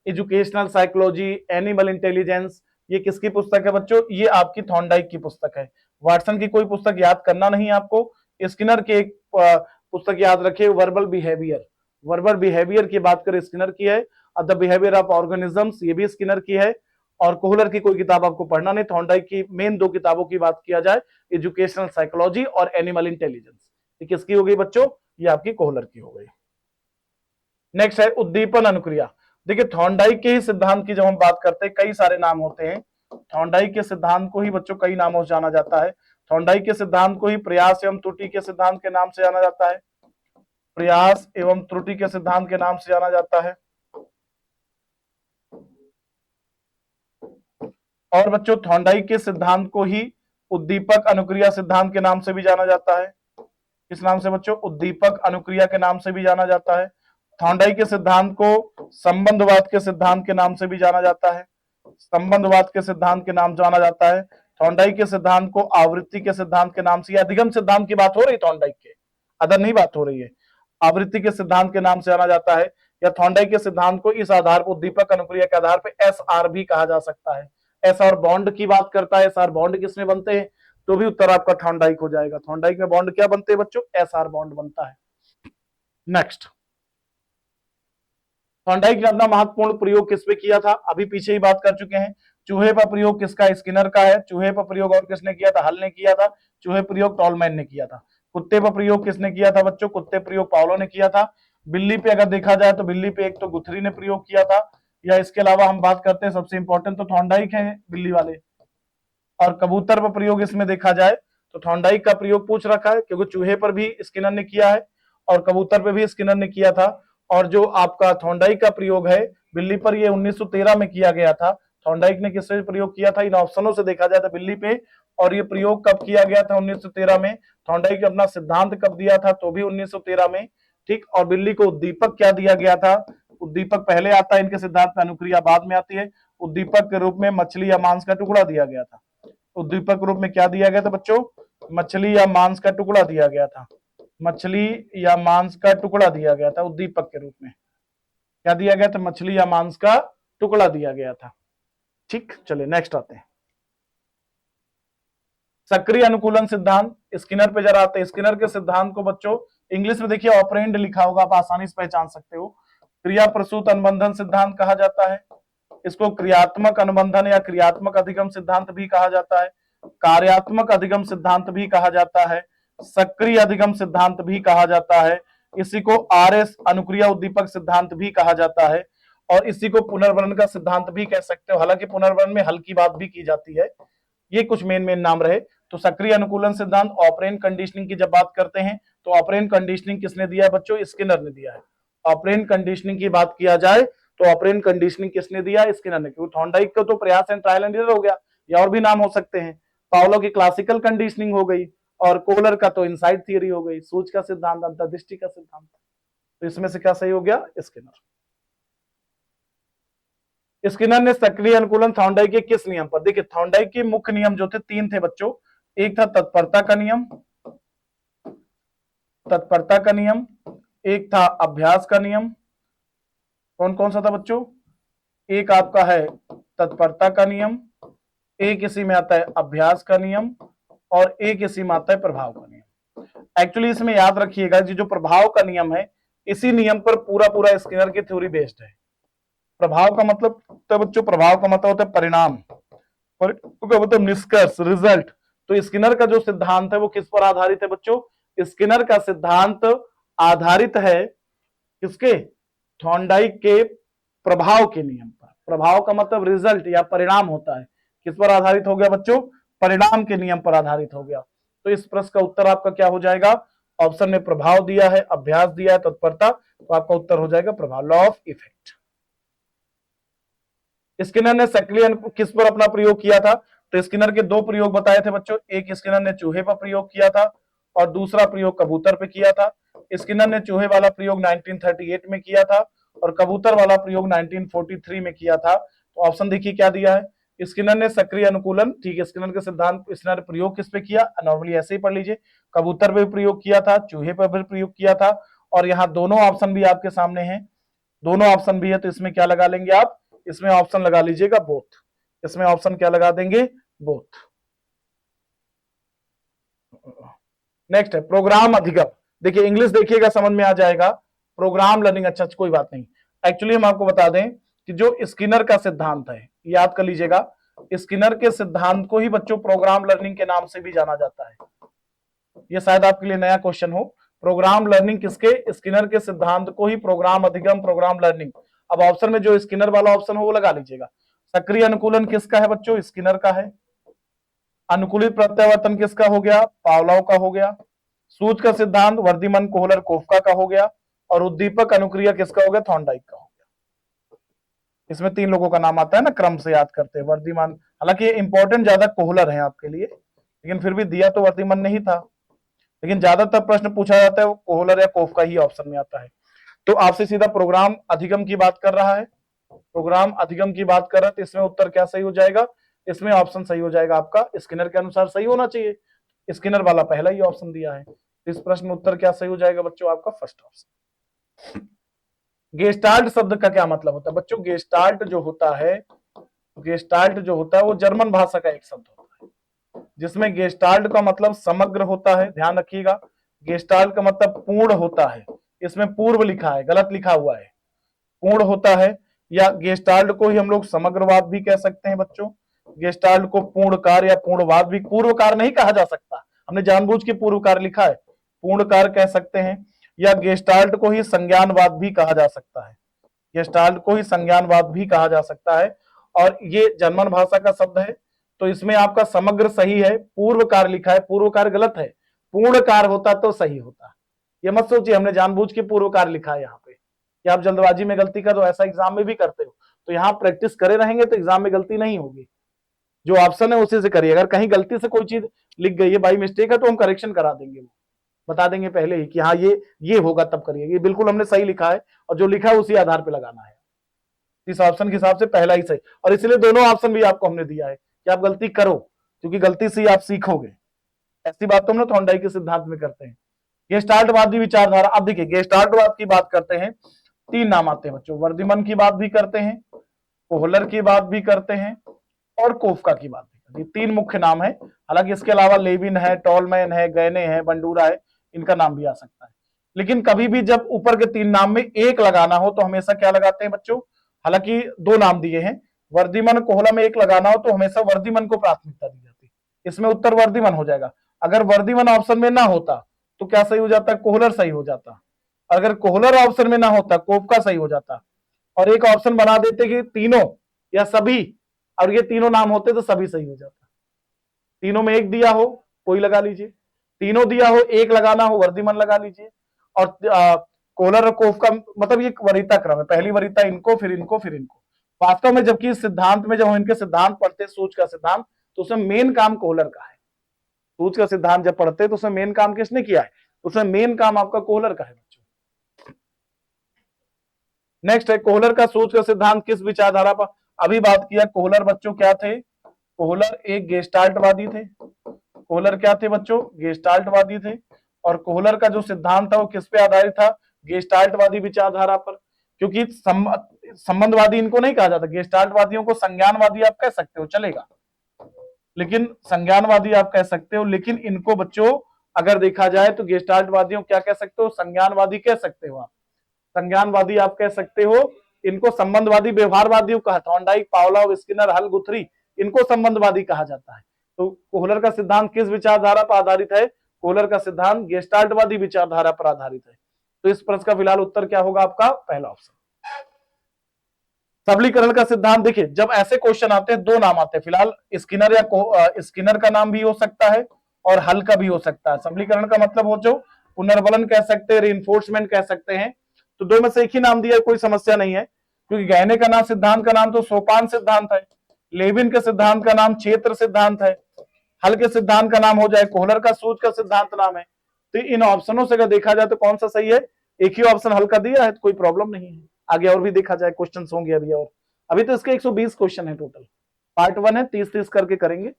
एजुकेशनल साइकोलॉजी, एनिमल इंटेलिजेंस, ये किसकी पुस्तक है बच्चों? ये आपकी थॉर्नडाइक की पुस्तक है। वाटसन की कोई पुस्तक याद करना नहीं आपको। स्किनर की एक पुस्तक याद रखिए, वर्बल बिहेवियर। वर्बल बिहेवियर की बात करें स्किनर की है, द बिहेवियर ऑफ ऑर्गेनिजम्स ये भी स्किनर की है। और कोहलर की कोई किताब आपको पढ़ना नहीं। थॉर्नडाइक की मेन 2 किताबों की बात किया जाए, एजुकेशनल साइकोलॉजी और एनिमल इंटेलिजेंस, ये किसकी हो गई बच्चों? ये आपकी कोहलर की हो गई। नेक्स्ट है उद्दीपन अनुक्रिया। देखिए थॉर्नडाइक के ही सिद्धांत की जब हम बात करते हैं कई सारे नाम होते हैं। थॉर्नडाइक के सिद्धांत को ही बच्चों कई नामों से जाना जाता है। थॉर्नडाइक के सिद्धांत को ही प्रयास एवं त्रुटि के सिद्धांत के नाम से जाना जाता है। प्रयास एवं त्रुटि के सिद्धांत के नाम से जाना जाता है। और बच्चों थॉर्नडाइक के सिद्धांत को ही उद्दीपक अनुक्रिया सिद्धांत के नाम से भी जाना जाता है। किस नाम से बच्चों? उद्दीपक अनुक्रिया के नाम से भी जाना जाता है। थॉर्नडाइक के सिद्धांत को संबंधवाद के सिद्धांत के नाम से भी जाना जाता है। संबंधवाद के सिद्धांत के नाम जाना जाता है। थॉर्नडाइक के सिद्धांत को आवृत्ति के सिद्धांत के नाम से, अधिगम सिद्धांत की बात हो रही थॉर्नडाइक के, अदर नहीं बात हो रही है, आवृत्ति के सिद्धांत के नाम से जाना जाता है। या थॉर्नडाइक के सिद्धांत को इस आधार पर, उद्दीपक अनुक्रिया के आधार पर SR भी कहा जा सकता है। SR बॉन्ड की बात करता है, SR बॉन्ड किसमें बनते हैं, तो भी उत्तर आपका थॉर्नडाइक हो जाएगा। थॉर्नडाइक में बॉन्ड क्या बनते हैं बच्चों, SR बॉन्ड बनता है। नेक्स्ट, थॉर्नडाइक ने अपना महत्वपूर्ण प्रयोग किस पे किया था, अभी पीछे ही बात कर चुके हैं। चूहे पर प्रयोग किसका, स्किनर का है। चूहे पर प्रयोग और किसने किया था, हल ने किया था। चूहे प्रयोग टॉलमैन ने किया था। कुत्ते पर प्रयोग किसने किया था बच्चों, कुत्ते प्रयोग पावलो ने किया था। बिल्ली पे अगर देखा जाए तो बिल्ली पे एक तो गुथरी ने प्रयोग किया था, या इसके अलावा हम बात करते हैं सबसे इंपॉर्टेंट तो थॉर्नडाइक है बिल्ली वाले। और कबूतर पर प्रयोग इसमें देखा जाए तो थॉर्नडाइक का प्रयोग पूछ रखा है, क्योंकि चूहे पर भी स्किनर ने किया है और कबूतर पर भी स्किनर ने किया था। और जो आपका थॉर्नडाइक का प्रयोग है बिल्ली पर, ये 1913 में किया गया था। थॉर्नडाइक ने किससे प्रयोग किया था, इन ऑप्शनों से देखा जाए तो बिल्ली पे। और ये प्रयोग कब किया गया था, 1913 में। थॉर्नडाइक ने अपना सिद्धांत कब दिया था, तो भी 1913 में। ठीक, और बिल्ली को उद्दीपक क्या दिया गया था, उद्दीपक पहले आता है इनके सिद्धांत में, अनुक्रिया बाद में आती है। उद्दीपक के रूप में मछली या मांस का टुकड़ा दिया गया था। उद्दीपक के रूप में क्या दिया गया था बच्चों, मछली या मांस का टुकड़ा दिया गया था। मछली या मांस का टुकड़ा दिया गया था उद्दीपक के रूप में। क्या दिया गया था, मछली या मांस का टुकड़ा दिया गया था। ठीक, चलिए नेक्स्ट आते हैं। सक्रिय अनुकूलन सिद्धांत, स्किनर पे जरा आते हैं। स्किनर के सिद्धांत को बच्चों इंग्लिश में देखिए ऑपरेंड लिखा होगा, आप आसानी से पहचान सकते हो। क्रिया प्रसूत अनुबंधन सिद्धांत कहा जाता है। इसको क्रियात्मक अनुबंधन या क्रियात्मक अधिगम सिद्धांत भी कहा जाता है। कार्यात्मक अधिगम सिद्धांत भी कहा जाता है। सक्रिय अधिगम सिद्धांत भी कहा जाता है। इसी को RS अनुक्रिया उद्दीपक सिद्धांत भी कहा जाता है। और इसी को पुनर्वरण का सिद्धांत भी कह सकते हो, हालांकि पुनर्वरण में हल की बात भी की जाती है। ये कुछ मेन नाम रहे। तो सक्रिय अनुकूलन सिद्धांत, ऑपरेंट कंडीशनिंग की जब बात करते हैं तो ऑपरेंट कंडीशनिंग किसने दिया है बच्चों, स्किनर ने दिया है। ऑपरेंट कंडीशनिंग की बात किया जाए तो ऑपरेंट कंडीशनिंग किसने दिया, स्किनर ने। क्योंकि थॉर्नडाइक का तो प्रयास एंड ट्रायल एंड एरर हो गया, या और भी नाम हो सकते हैं। पावलो की क्लासिकल कंडीशनिंग हो गई, और कोहलर का तो इनसाइड थियरी हो गई, सूच का सिद्धांत, अंतर्दृष्टि का सिद्धांत। तो इसमें से क्या सही हो गया, स्किनर। स्किनर ने सक्रिय अनुकूलन थॉर्नडाइक के किस नियम पर, देखिए थॉर्नडाइक के मुख्य नियम जो थे 3 थे बच्चों। एक था तत्परता का नियम, तत्परता का नियम। एक था अभ्यास का नियम। कौन कौन सा था बच्चों, एक आपका है तत्परता का नियम, एक इसी में आता है अभ्यास का नियम, और एक इसी में आता है प्रभाव का नियम। एक्चुअली इसमें याद रखिएगा जो प्रभाव का नियम है, इसी नियम पर पूरा पूरा स्किनर की थ्योरी बेस्ड है। प्रभाव का मतलब तो बच्चों, प्रभाव का मतलब होता है परिणाम, मतलब निष्कर्ष, रिजल्ट। तो स्किनर का जो सिद्धांत है वो किस पर आधारित है बच्चों, स्किनर का सिद्धांत आधारित है किसके, थॉर्नडाइक के प्रभाव के नियम पर। प्रभाव का मतलब रिजल्ट या परिणाम होता है। किस पर आधारित हो गया बच्चों, परिणाम के नियम पर आधारित हो गया। तो इस प्रश्न का उत्तर आपका क्या हो जाएगा, ऑप्शन में प्रभाव दिया है, अभ्यास दिया है, तत्परता, तो आपका उत्तर हो जाएगा प्रभाव, लॉ ऑफ इफेक्ट। स्किनर ने सक्रिय किस पर अपना प्रयोग किया था, तो स्किनर के 2 प्रयोग बताए थे बच्चों। एक स्किनर ने चूहे पर प्रयोग किया था और दूसरा प्रयोग कबूतर पे किया था। स्किनर ने चूहे वाला प्रयोग 1938 में किया था और कबूतर वाला प्रयोग 1943 में किया था। तो ऑप्शन देखिए क्या दिया है, स्किनर ने सक्रिय अनुकूलन, ठीक है, स्किनर के सिद्धांत स्किनर प्रयोग किस पे किया, नॉर्मली ऐसे ही पढ़ लीजिए, कबूतर पे प्रयोग किया था, चूहे पर भी प्रयोग किया था। और यहाँ दोनों ऑप्शन भी आपके सामने हैं, दोनों ऑप्शन भी है, तो इसमें क्या लगा लेंगे आप, इसमें ऑप्शन लगा लीजिएगा बोथ। इसमें ऑप्शन क्या लगा देंगे, बोथ। नेक्स्ट है प्रोग्राम अधिगम। देखिए इंग्लिश देखिएगा समझ में आ जाएगा, प्रोग्राम लर्निंग, अच्छा कोई बात नहीं। एक्चुअली हम आपको बता दें कि जो स्किनर का सिद्धांत है, याद कर लीजिएगा, स्किनर के सिद्धांत को ही बच्चों प्रोग्राम लर्निंग के नाम से भी जाना जाता है। ये शायद आपके लिए नया क्वेश्चन हो, प्रोग्राम लर्निंग किसके, स्किनर के सिद्धांत को ही प्रोग्राम अधिगम, प्रोग्राम लर्निंग। अब ऑप्शन में जो स्किनर वाला ऑप्शन हो वो लगा लीजिएगा। सक्रिय अनुकूलन किसका है बच्चों, स्किनर का है। अनुकूलित प्रत्यावर्तन किसका हो गया, पावलोव का हो गया। सूच का सिद्धांत वर्धमान, कोहलर, कोफका का हो गया। और उद्दीपक अनुक्रिया किसका हो गया, थॉर्नडाइक का हो गया। इसमें 3 लोगों का नाम आता है ना, क्रम से याद करते हैं। वर्धमान, हालांकि इंपॉर्टेंट ज्यादा कोहलर है आपके लिए, लेकिन फिर भी दिया तो वर्धमान नहीं था, लेकिन ज्यादातर प्रश्न पूछा जाता है वो कोहलर या कोफका ही ऑप्शन में आता है। तो आपसे सीधा प्रोग्राम अधिगम की बात कर रहा है, प्रोग्राम अधिगम की बात कर रहा है, तो इसमें उत्तर क्या सही हो जाएगा, इसमें ऑप्शन सही हो जाएगा आपका, स्किनर के अनुसार सही होना चाहिए, स्किनर वाला पहला ही ऑप्शन दिया है। इस प्रश्न उत्तर क्या सही हो जाएगा बच्चों, आपका फर्स्ट ऑप्शन। गेस्टाल्ट शब्द का क्या मतलब होता है बच्चों, गेस्टाल्ट जो होता है, गेस्टाल्ट जो होता है वो जर्मन भाषा का एक शब्द होता है, जिसमें गेस्टाल्ट का मतलब समग्र होता है, ध्यान रखिएगा। गेस्टाल्ट का मतलब पूर्ण होता है, इसमें पूर्व लिखा है, गलत लिखा हुआ है, पूर्ण होता है। या गेस्टाल्ट को ही हम लोग समग्रवाद भी कह सकते हैं बच्चों, गेस्टाल्ट को पूर्णकार या पूर्णवाद भी, पूर्वकार नहीं कहा जा सकता, हमने जानबूझ के पूर्वकार लिखा है, पूर्णकार कह सकते हैं। या गेस्टाल्ट को ही संज्ञानवाद भी कहा जा सकता है, गेस्टाल्ट को ही संज्ञानवाद भी कहा जा सकता है, और ये जर्मन भाषा का शब्द है। तो इसमें आपका समग्र सही है, पूर्वकार लिखा है, पूर्वकार गलत है, पूर्णकार होता तो सही होता। ये मत सोचिए हमने जानबूझ के पूर्वकार लिखा है यहाँ पे, कि आप जल्दबाजी में गलती कर दो, ऐसा एग्जाम में भी करते हो, तो यहाँ प्रैक्टिस करे रहेंगे तो एग्जाम में गलती नहीं होगी, जो ऑप्शन है उसी से करिए। अगर कहीं गलती से कोई चीज लिख गई है, बाई मिस्टेक है, तो हम करेक्शन करा देंगे, वो बता देंगे पहले ही कि हाँ ये होगा तब करिए, ये बिल्कुल हमने सही लिखा है और जो लिखा है उसी आधार पे लगाना है। इस ऑप्शन के हिसाब से पहला ही सही, और इसलिए दोनों ऑप्शन भी आपको हमने दिया है कि आप गलती करो, क्योंकि गलती से ही आप सीखोगे। ऐसी बात तो हम लोग थॉर्नडाइक के सिद्धांत में करते हैं। गेस्टाल्टवादी विचारधारा, अब देखिए गेस्टाल्टवाद की बात करते हैं, तीन नाम आते हैं बच्चों, वर्दिमन की बात भी करते हैं, कोहलर की बात भी करते हैं, और कोफका की बात भी करते हैं। तीन मुख्य नाम है, हालांकि इसके अलावा लेविन है, टॉलमैन है, गैने है, बंडूरा है, इनका नाम भी आ सकता है। लेकिन कभी भी जब ऊपर के तीन नाम में एक लगाना हो तो हमेशा क्या लगाते हैं बच्चों, हालांकि दो नाम दिए हैं, वर्दिमन कोहला में एक लगाना हो तो हमेशा वर्दिमन को प्राथमिकता दी जाती है, इसमें उत्तर वर्दिमन हो जाएगा। अगर वर्दिमन ऑप्शन में ना होता तो क्या सही हो जाता, कोहलर सही हो जाता। अगर कोहलर ऑप्शन में ना होता, कोफका सही हो जाता। और एक ऑप्शन बना देते कि तीनों या सभी, और ये तीनों नाम होते तो सभी सही हो जाता। तीनों में एक दिया हो कोई लगा लीजिए, तीनों दिया हो एक लगाना हो वर्दिमन लगा लीजिए। और कोहलर और कोफका मतलब ये वरीयता क्रम है, पहली वरीयता इनको, फिर इनको, फिर इनको। वास्तव में जबकि इस सिद्धांत में जब हम इनके सिद्धांत पढ़ते, सूच का सिद्धांत, तो उसमें मेन काम कोहलर का है। सूच का सिद्धांत जब पढ़ते तो उसमें मेन काम किसने किया है, उसमें मेन काम आपका कोहलर का है बच्चों। नेक्स्ट है कोहलर का सूच का सिद्धांत किस विचारधारा पर, अभी बात किया कोहलर बच्चों क्या थे, कोहलर एक गेस्टाल्टवादी थे। कोहलर क्या थे बच्चों, गेस्टाल्टवादी थे। और कोहलर का जो सिद्धांत था वो किस पे आधारित था, गेस्टाल्टवादी विचारधारा पर। क्योंकि संबंधवादी इनको नहीं कहा जाता, गेस्टाल्टवादियों को संज्ञानवादी आप कह सकते हो चलेगा, लेकिन संज्ञानवादी आप कह सकते हो, लेकिन इनको बच्चों अगर देखा जाए तो गेस्टाल्टवादियों क्या कह सकते हो, संज्ञानवादी कह सकते हो आप, संज्ञानवादी आप कह सकते हो। इनको संबंधवादी व्यवहारवादियों कहा, थॉर्नडाइक, पावलोव, स्किनर, हल, गुथरी, इनको संबंधवादी कहा जाता है। तो कोहलर का सिद्धांत किस विचारधारा पर आधारित है, कोहलर का सिद्धांत गेस्टाल्टवादी विचारधारा पर आधारित है। तो इस प्रश्न का फिलहाल उत्तर क्या होगा आपका, पहला ऑप्शन। सबलीकरण का सिद्धांत, देखिए जब ऐसे क्वेश्चन आते हैं दो नाम आते हैं फिलहाल, स्किनर या स्किनर का नाम भी हो सकता है और हल का भी हो सकता है। सबलीकरण का मतलब हो जो पुनर्बलन कह सकते हैं, रिइंफोर्समेंट कह सकते हैं। तो दो में से एक ही नाम दिया, कोई समस्या नहीं है, क्योंकि गहने का नाम सिद्धांत का नाम तो सोपान सिद्धांत है, लेविन के सिद्धांत का नाम क्षेत्र सिद्धांत है, हल के सिद्धांत का नाम हो जाए कोहलर का सूच का सिद्धांत नाम है। तो इन ऑप्शनों से अगर देखा जाए तो कौन सा सही है, एक ही ऑप्शन हल का दिया है तो कोई प्रॉब्लम नहीं है। आगे और भी देखा जाए, क्वेश्चन होंगे अभी, और अभी तो इसके 120 क्वेश्चन है टोटल, पार्ट 1 है, 30-30 करके करेंगे।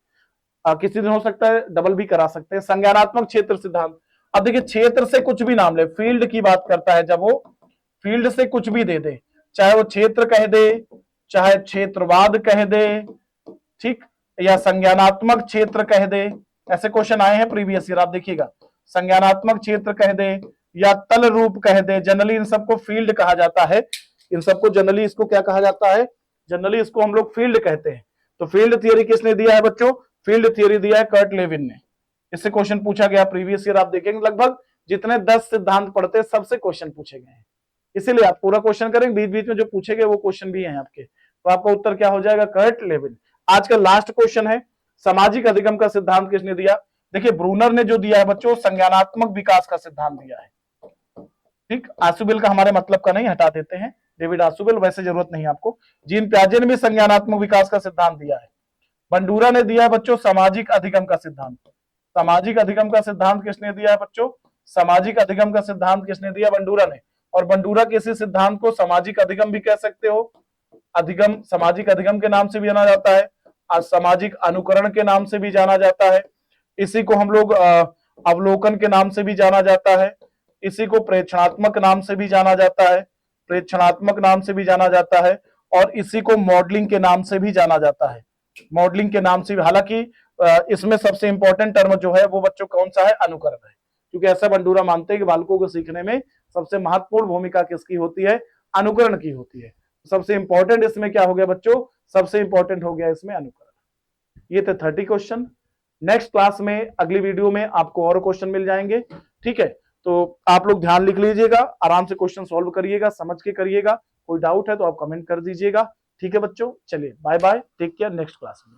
किसी दिन हो सकता है डबल भी करा सकते हैं। संज्ञानात्मक क्षेत्र सिद्धांत, अब देखिए क्षेत्र से कुछ भी नाम ले, फील्ड की बात करता है, जब वो फील्ड से कुछ भी दे दे, चाहे वो क्षेत्र कह दे, चाहे क्षेत्रवाद कह दे, ठीक, या संज्ञानात्मक क्षेत्र कह दे, ऐसे क्वेश्चन आए हैं प्रीवियस ईयर, आप देखिएगा, संज्ञानात्मक क्षेत्र कह दे या तल रूप कह दे, जनरली इन सबको फील्ड कहा जाता है। इन सबको जनरली इसको क्या कहा जाता है, जनरली इसको हम लोग फील्ड कहते हैं। तो फील्ड थियरी किसने दिया है बच्चों, फील्ड थियरी दिया है कर्ट लेविन ने। इससे क्वेश्चन पूछा गया प्रीवियस ईयर, आप देखेंगे लगभग जितने 10 सिद्धांत पढ़ते हैं सबसे क्वेश्चन पूछे गए हैं, इसीलिए आप पूरा क्वेश्चन करेंगे, बीच बीच में जो पूछे गए वो क्वेश्चन भी हैं आपके। तो आपका उत्तर क्या हो जाएगा, कर्ट लेविन। आज का लास्ट क्वेश्चन है, सामाजिक अधिगम का सिद्धांत किसने दिया, देखिए ब्रूनर ने जो दिया है बच्चों, संज्ञानात्मक विकास का सिद्धांत दिया है। ठीक, आसुबेल का हमारे मतलब का नहीं, हटा देते हैं, डेविड आसुबेल वैसे जरूरत नहीं आपको। जीन प्याजे ने भी संज्ञानात्मक विकास का सिद्धांत दिया है। बंडूरा ने दिया है बच्चों सामाजिक अधिगम का सिद्धांत। सामाजिक अधिगम का सिद्धांत किसने दिया है बच्चों, सामाजिक अधिगम का सिद्धांत किसने दिया, बंडूरा ने। और बंडूरा के इसी सिद्धांत को सामाजिक अधिगम भी कह सकते हो, अधिगम सामाजिक अधिगम के नाम से भी जाना जाता है। सामाजिक अनुकरण के नाम से भी जाना जाता है, इसी को हम लोग अवलोकन के नाम से भी जाना जाता है, इसी को प्रेक्षणात्मक नाम से भी जाना जाता है, प्रेक्षणात्मक नाम से भी जाना जाता है, और इसी को मॉडलिंग के नाम से भी जाना जाता है, मॉडलिंग के नाम से भी। हालांकि इसमें सबसे इंपॉर्टेंट टर्म जो है वो बच्चों कौन सा है, अनुकरण है, क्योंकि ऐसा बंडूरा मानते हैं कि बालकों को सीखने में सबसे महत्वपूर्ण भूमिका किसकी होती है, अनुकरण की होती है। सबसे इंपॉर्टेंट इसमें क्या हो गया बच्चों, सबसे इंपॉर्टेंट हो गया इसमें अनुकरण। ये थे 30 क्वेश्चन। नेक्स्ट क्लास में, अगली वीडियो में आपको और क्वेश्चन मिल जाएंगे, ठीक है। तो आप लोग ध्यान लिख लीजिएगा, आराम से क्वेश्चन सॉल्व करिएगा, समझ के करिएगा। कोई डाउट है तो आप कमेंट कर दीजिएगा, ठीक है बच्चों। चलिए bye bye, take care, next class में।